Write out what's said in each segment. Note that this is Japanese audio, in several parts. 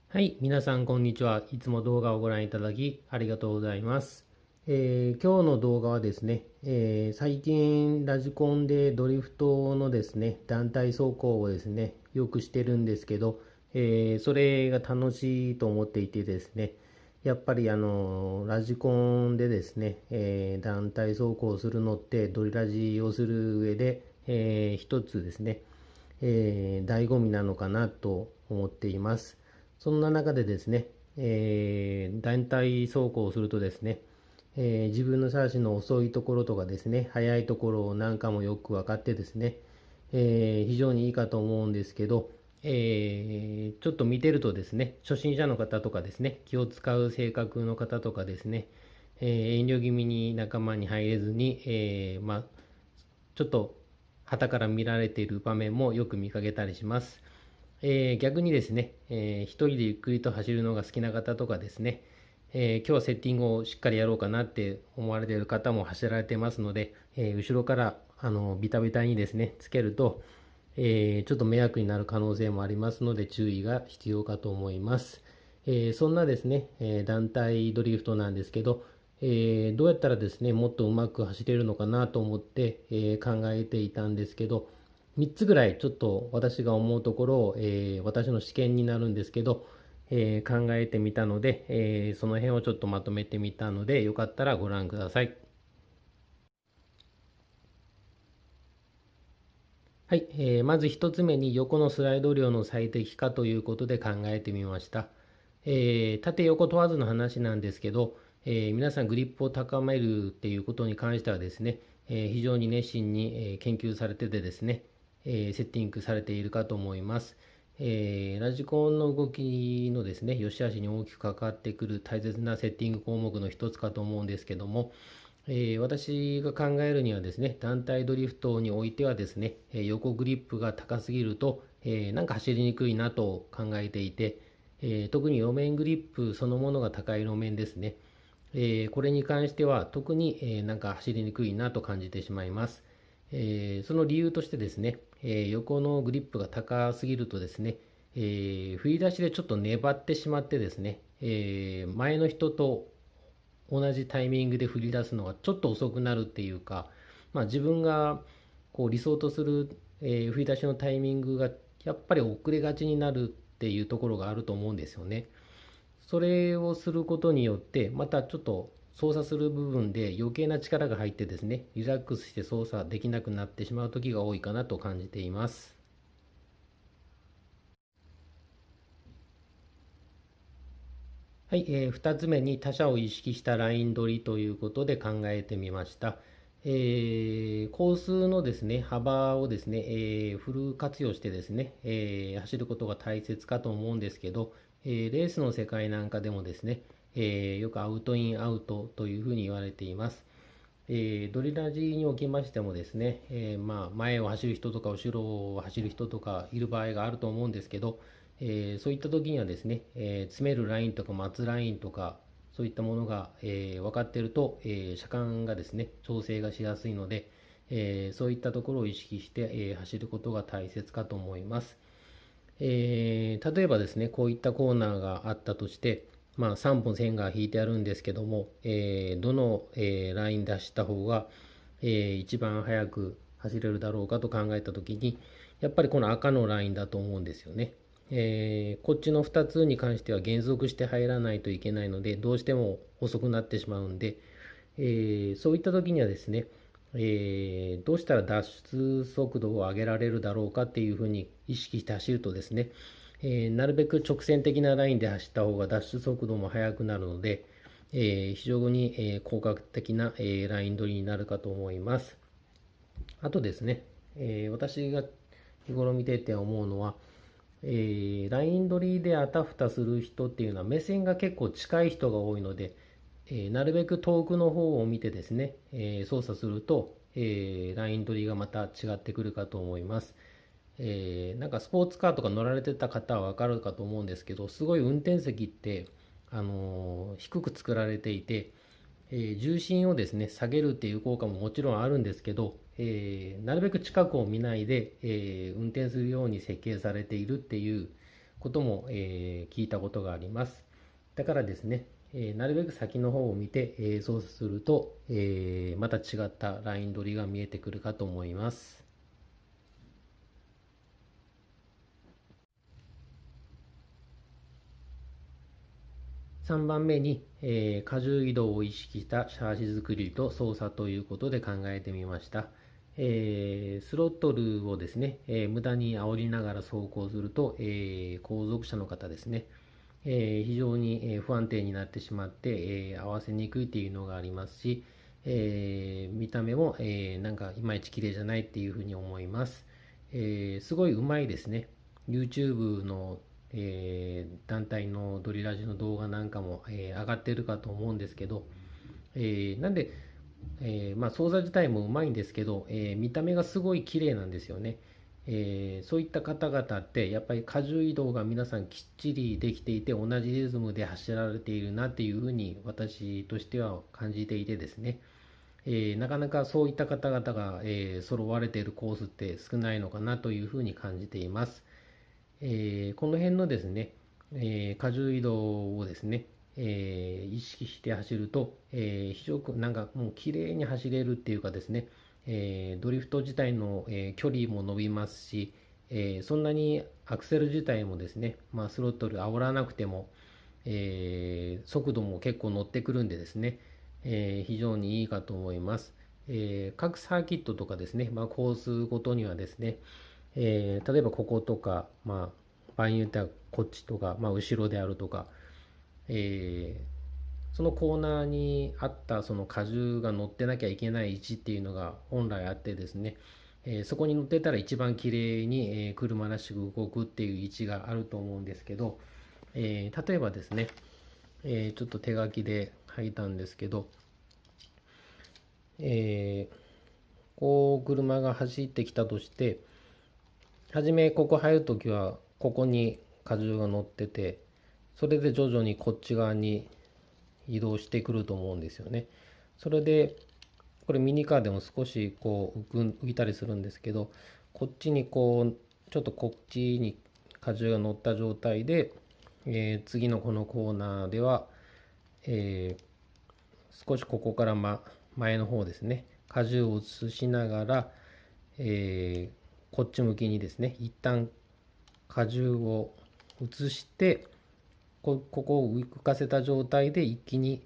はい、皆さんこんにちは。いつも動画をご覧いただきありがとうございます。今日の動画はですね、最近ラジコンでドリフトのですね、団体走行をですね、よくしてるんですけど、それが楽しいと思っていてですね、やっぱりラジコンでですね、団体走行をするのってドリラジをする上で、一つですね、醍醐味なのかなと思っています。そんな中でですね、団体走行をするとですね、自分の足の遅いところとかですね、速いところなんかもよく分かってですね、非常にいいかと思うんですけど、ちょっと見てるとですね、初心者の方とかですね、気を使う性格の方とかですね、遠慮気味に仲間に入れずに、ちょっと傍から見られている場面もよく見かけたりします。逆にですね、一人でゆっくりと走るのが好きな方とかですね、今日はセッティングをしっかりやろうかなって思われている方も走られてますので、後ろからビタビタにですね、つけると、ちょっと迷惑になる可能性もありますので注意が必要かと思います。そんなですね、団体ドリフトなんですけど、どうやったらですね、もっとうまく走れるのかなと思って、考えていたんですけど、3つぐらいちょっと私が思うところを、私の試験になるんですけど、考えてみたので、その辺をちょっとまとめてみたので、よかったらご覧ください。はい、まず1つ目に横のスライド量の最適化ということで考えてみました。縦横問わずの話なんですけど、皆さんグリップを高めるっていうことに関してはですね、非常に熱心に、研究されててですね、セッティングされているかと思います。ラジコンの動きのですね、良し悪しに大きく関わってくる大切なセッティング項目の一つかと思うんですけども、私が考えるにはですね、団体ドリフトにおいてはですね、横グリップが高すぎると、なんか走りにくいなと考えていて、特に路面グリップそのものが高い路面ですね。これに関しては特に、なんか走りにくいなと感じてしまいます。その理由としてですね、横のグリップが高すぎるとですね、振り出しでちょっと粘ってしまってですね、前の人と同じタイミングで振り出すのがちょっと遅くなるっていうか、自分がこう理想とする、振り出しのタイミングがやっぱり遅れがちになるっていうところがあると思うんですよね。それをすることによってまたちょっと操作する部分で余計な力が入ってですね、リラックスして操作できなくなってしまう時が多いかなと感じています。はい、2つ目に他者を意識したライン取りということで考えてみました。コースのですね、幅をですね、フル活用してですね、走ることが大切かと思うんですけど、レースの世界なんかでもですね、よくアウトインアウトというふうに言われています。ドリラジにおきましてもですね、前を走る人とか後ろを走る人とかいる場合があると思うんですけど、そういった時にはですね、詰めるラインとか待つラインとかそういったものが、分かっていると、車間がですね調整がしやすいので、そういったところを意識して、走ることが大切かと思います。例えばですね、こういったコーナーがあったとして、3本線が引いてあるんですけども、どの、ライン出した方が、一番速く走れるだろうかと考えたときに、やっぱりこの赤のラインだと思うんですよね。こっちの2つに関しては減速して入らないといけないので、どうしても遅くなってしまうんで、そういった時にはですね、どうしたら脱出速度を上げられるだろうかっていうふうに意識して走るとですね、なるべく直線的なラインで走った方が脱出速度も速くなるので、非常に、効果的な、ライン取りになるかと思います。あとですね、私が日頃見てて思うのは、ライン取りであたふたする人っていうのは目線が結構近い人が多いので、なるべく遠くの方を見てですね、操作すると、ライン取りがまた違ってくるかと思います。なんかスポーツカーとか乗られてた方はわかるかと思うんですけど、すごい運転席って、低く作られていて、重心をですね下げるっていう効果ももちろんあるんですけど、なるべく近くを見ないで、運転するように設計されているっていうことも、聞いたことがあります。だからですね、なるべく先の方を見て、操作すると、また違ったライン取りが見えてくるかと思います。3番目に、荷重移動を意識したシャーシ作りと操作ということで考えてみました。スロットルをですね、無駄に煽りながら走行すると、後続車の方ですね、非常に不安定になってしまって、合わせにくいっていうのがありますし、見た目も、なんかいまいち綺麗じゃないっていうふうに思います。すごいうまいですね。YouTube の、団体のドリラジの動画なんかも、上がってるかと思うんですけど、なんで、まあ、操作自体もうまいんですけど、見た目がすごい綺麗なんですよね。そういった方々ってやっぱり荷重移動が皆さんきっちりできていて同じリズムで走られているなっていうふうに私としては感じていてですね、なかなかそういった方々が、揃われているコースって少ないのかなというふうに感じています。この辺のですね、荷重移動をですね、意識して走ると、非常になんかもう綺麗に走れるっていうかですね、ドリフト自体の、距離も伸びますし、そんなにアクセル自体もですね、まあ、スロットル煽らなくても、速度も結構乗ってくるんでですね、非常にいいかと思います。各サーキットとかですね、まあ、コースごとにはですね、例えばこことか、まあ、場合によってはこっちとか、まあ、後ろであるとか、そのコーナーにあったその荷重が乗ってなきゃいけない位置っていうのが本来あってですね、そこに乗ってたら一番綺麗に、車らしく動くっていう位置があると思うんですけど、例えばですね、ちょっと手書きで書いたんですけど、こう車が走ってきたとして、はじめここ入るときはここに荷重が乗ってて、それで徐々にこっち側に移動してくると思うんですよね。それでこれミニカーでも少しこう浮いたりするんですけど、こっちにこうちょっとこっちに荷重が乗った状態で、次のこのコーナーでは、えー少しここから、前の方ですね、荷重を移しながら、こっち向きにですね、一旦荷重を移して、ここを浮かせた状態で一気に、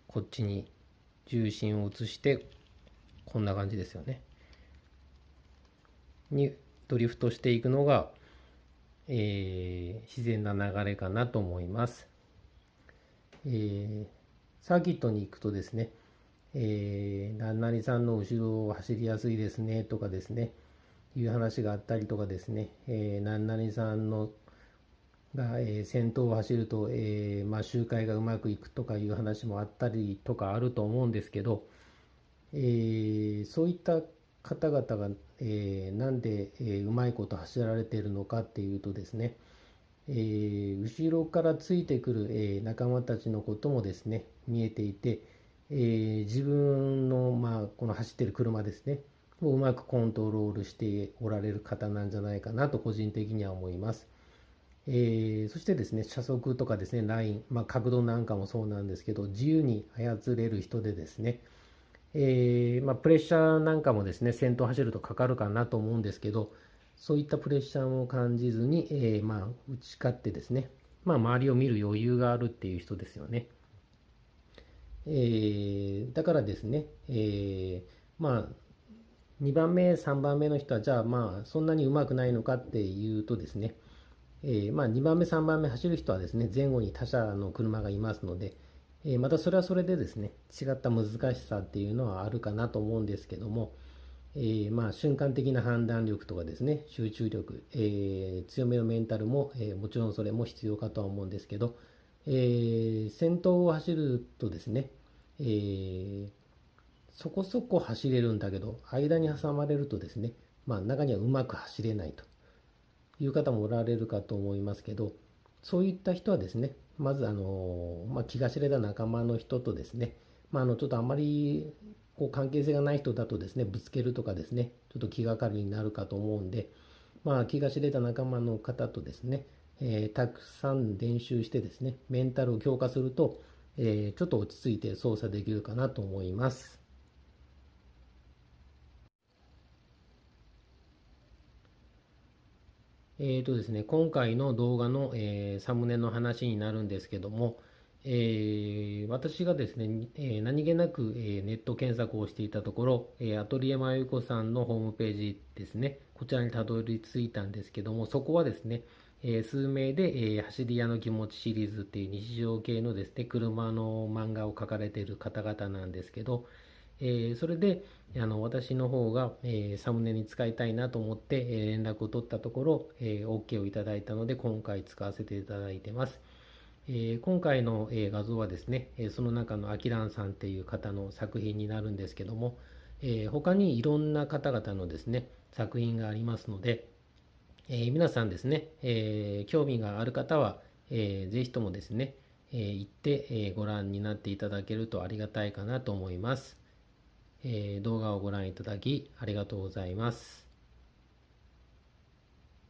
こっちに重心を移して、こんな感じですよね。にドリフトしていくのが、自然な流れかなと思います。サーキットに行くとですね、何々さんの後ろを走りやすいですねとかですね、いう話があったりとかですね、何々さんのが、先頭を走ると、周回がうまくいくとかいう話もあったりとかあると思うんですけど、そういった方々が、なんで、うまいこと走られているのかっていうとですね、後ろからついてくる、仲間たちのこともですね見えていて、自分の、この走ってる車ですねをうまくコントロールしておられる方なんじゃないかなと個人的には思います。そしてですね、車速とかですね、ライン、角度なんかもそうなんですけど、自由に操れる人でですね、プレッシャーなんかもですね、先頭走るとかかるかなと思うんですけど、そういったプレッシャーも感じずに、打ち勝ってですね、周りを見る余裕があるっていう人ですよね。だからですね、2番目、3番目の人は、じゃあそんなにうまくないのかっていうとですね、2番目、3番目走る人はですね、前後に他車の車がいますので、またそれはそれでですね、違った難しさっていうのはあるかなと思うんですけども、瞬間的な判断力とかですね、集中力、強めのメンタルも、もちろんそれも必要かとは思うんですけど、先頭を走るとですね、そこそこ走れるんだけど、間に挟まれるとですね、中にはうまく走れないという方もおられるかと思いますけど、そういった人はですね、まず気が知れた仲間の人とですね、ちょっとあまりこう関係性がない人だとですね、ぶつけるとかですね、ちょっと気がかりになるかと思うんで、気が知れた仲間の方とですね、たくさん練習してですね、メンタルを強化すると、ちょっと落ち着いて操作できるかなと思います。ですね、今回の動画の、サムネの話になるんですけども、私がですね、何気なく、ネット検索をしていたところ、アトリエまゆこさんのホームページですね、こちらにたどり着いたんですけども、そこはですね、数名で、走り屋の気持ちシリーズっていう日常系のですね、車の漫画を描かれている方々なんですけど、それで私の方が、サムネに使いたいなと思って、連絡を取ったところ、OK をいただいたので今回使わせていただいてます。今回の、画像はですね、その中のアキランさんっていう方の作品になるんですけども、他にいろんな方々のですね作品がありますので、皆さんですね、興味がある方は、ぜひともですね、行って、ご覧になっていただけるとありがたいかなと思います。動画をご覧いただきありがとうございます。